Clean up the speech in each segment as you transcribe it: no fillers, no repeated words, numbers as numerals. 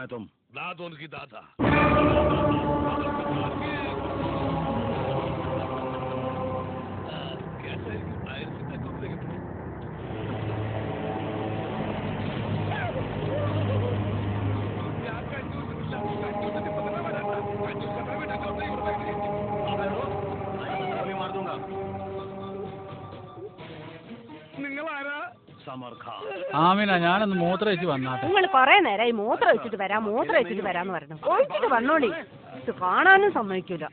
है तुम? दादा उनकी दादा। कैसे ആമിന ഞാനൊന്ന് മൂത്രം വെച്ച് വന്നാട്ടെ. നിങ്ങൾ കൊറേ നേരമായി മൂത്രം വെച്ചിട്ട് വരാന്ന് പറഞ്ഞു. ഒഴിച്ചിട്ട് വന്നോളി. ഇത് കാണാനും സമ്മതിക്കൂല.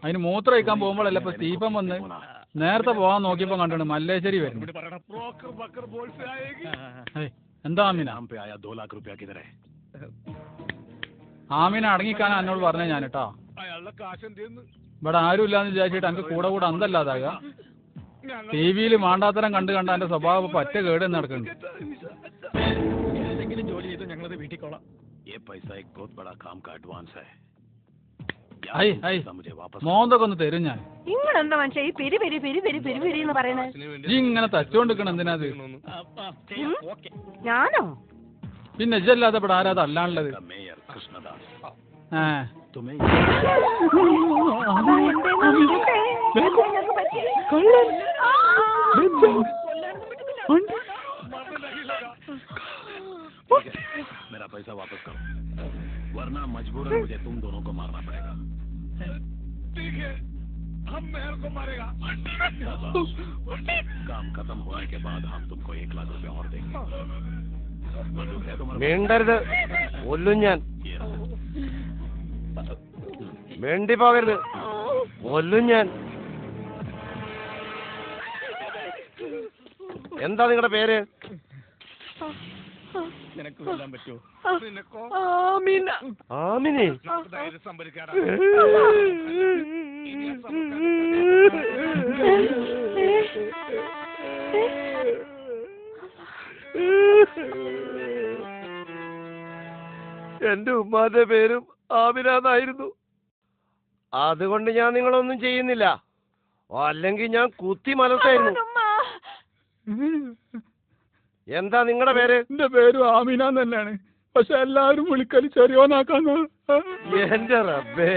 അതിന് മൂത്രം ഒഴിക്കാൻ പോകുമ്പോഴല്ല ഇപ്പൊ സ്റ്റീഫൻ വന്ന് നേരത്തെ പോകാൻ നോക്കിയപ്പോ കണ്ടാണ് മല്ലേശ്വരി വരുന്നു. എന്താ ആമിന? ആമിന അടങ്ങിക്കാൻ എന്നോട് പറഞ്ഞ ഞാൻ കേട്ടോ. ഇവിടെ ആരും ഇല്ലാന്ന് വിചാരിച്ചിട്ട് എനിക്ക് കൂടെ കൂടെ അന്തല്ലാതാക. ടിവിയിൽ മാണ്ടാത്തരം കണ്ട് എന്റെ സ്വഭാവം പറ്റ കേട് നടക്കുന്നുണ്ട്. മോന്തൊക്കെ ഒന്ന് തരും ഞാൻ. നിങ്ങളെന്താ മനുഷ്യ ഈ പിരി പിരി പിരി പിരി പിരി പിരി എന്ന് പറയണേ? ഈ ഇങ്ങനെ തച്ചോണ്ടിരിക്കണം എന്തിനാത്? ഞാനോ? പിന്നെ ഇജ്ജല്ലാതെ ഇവിടെ ആരാ അല്ലാണുള്ളത്? मेरा पैसा वापस करो वरना मजबूरन मुझे तुम दोनों को मारना पड़ेगा। ठीक है हम मेहर को मारेगा। काम खत्म होने के बाद हम तुमको 1 लाख रुपए और देंगे। വേണ്ടരുത് കൊല്ലും ഞാൻ. വേണ്ടി പോകരുത് കൊല്ലും ഞാൻ. എന്താ നിങ്ങളുടെ പേര്? ആമിനെ. എന്റെ ഉമ്മാന്റെ പേരും ആമിന എന്നായിരുന്നു. അതുകൊണ്ട് ഞാൻ നിങ്ങളൊന്നും ചെയ്യുന്നില്ല, അല്ലെങ്കിൽ ഞാൻ കുത്തി മലർത്തായിരുന്നു. എന്താ നിങ്ങളുടെ പേര്? എന്റെ പേര് ആമിന തന്നെയാണ്, പക്ഷെ എല്ലാവരും വിളിക്കല് ചെറിയോനാക്കാന്ന്. എന്റെ റബ്ബേ.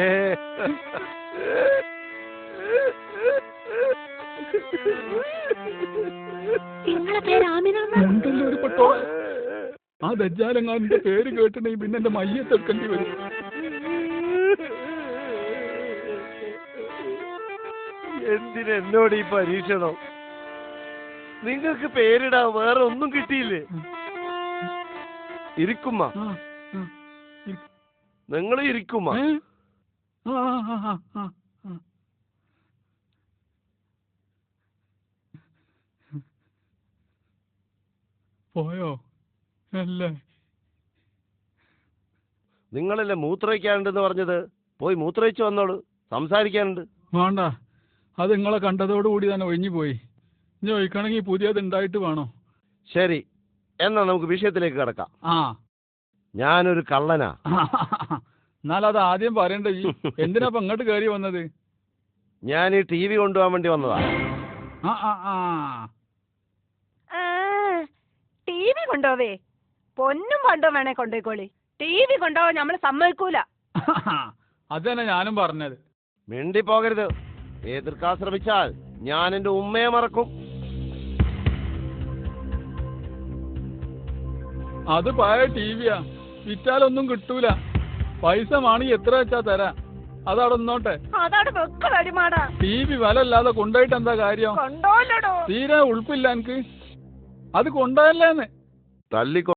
ആ ദജ്ജാലങ്ങാന്റെ പേര് കേട്ടിട്ടുണ്ടെങ്കിൽ പിന്നെ എന്റെ മയ്യത്തെടുക്കേണ്ടി വരും. എന്തിനെന്നോട് ഈ പരീക്ഷണം? നിങ്ങൾക്ക് പേരിടാ വേറെ ഒന്നും കിട്ടിയില്ലേ? ഇരിക്കുമ്മ, നിങ്ങൾ ഇരിക്കുമ്മ. പോയോ? അല്ലേ നിങ്ങളല്ലേ മൂത്രമൊഴിക്കാനുണ്ടെന്ന് പറഞ്ഞത്? പോയി മൂത്രമൊഴിച്ച് വന്നോളൂ, സംസാരിക്കാനുണ്ട്. വേണ്ട, അത് നിങ്ങളെ കണ്ടതോടുകൂടി തന്നെ ഒഴിഞ്ഞു പോയി. ഇനി ഒഴിക്കണമെങ്കിൽ പുതിയത് ഉണ്ടായിട്ട് വേണോ? ശരി, എന്നാ നമുക്ക് വിഷയത്തിലേക്ക് കിടക്കാം. ഞാനൊരു കള്ളനാ. എന്നാലത് ആദ്യം പറയണ്ടേ. എന്തിനാ ഇപ്പൊ ഇങ്ങോട്ട് കയറി വന്നത്? ഞാൻ ഈ TV കൊണ്ടുപോകാൻ വേണ്ടി വന്നതാ. TV കൊണ്ടോവേ? പൊന്നും പണ്ടോ വേണേ കൊണ്ടോയിക്കോളി. TV കൊണ്ടോവാൻ നമ്മള് സമ്മതിക്കൂല. അത് തന്നെ ഞാനും പറഞ്ഞത്. മിണ്ടി പോകരുത്. എതിർക്കാൻ ശ്രമിച്ചാൽ ഞാൻ എന്റെ ഉമ്മയെ മറക്കും. അത് പഴയ ടിവിയാ, വിറ്റാലൊന്നും കിട്ടൂല. പൈസ മാണെങ്കിൽ എത്ര വെച്ചാ തരാ. അതവിടെ നിന്നോട്ടെ. TV വില അല്ലാതെ കൊണ്ടുപോയിട്ട് എന്താ കാര്യം? തീരെ ഉൾപ്പില്ല എനിക്ക്. അത് കൊണ്ടുപോയല്ലേന്ന്. തല്ലിക്കൊ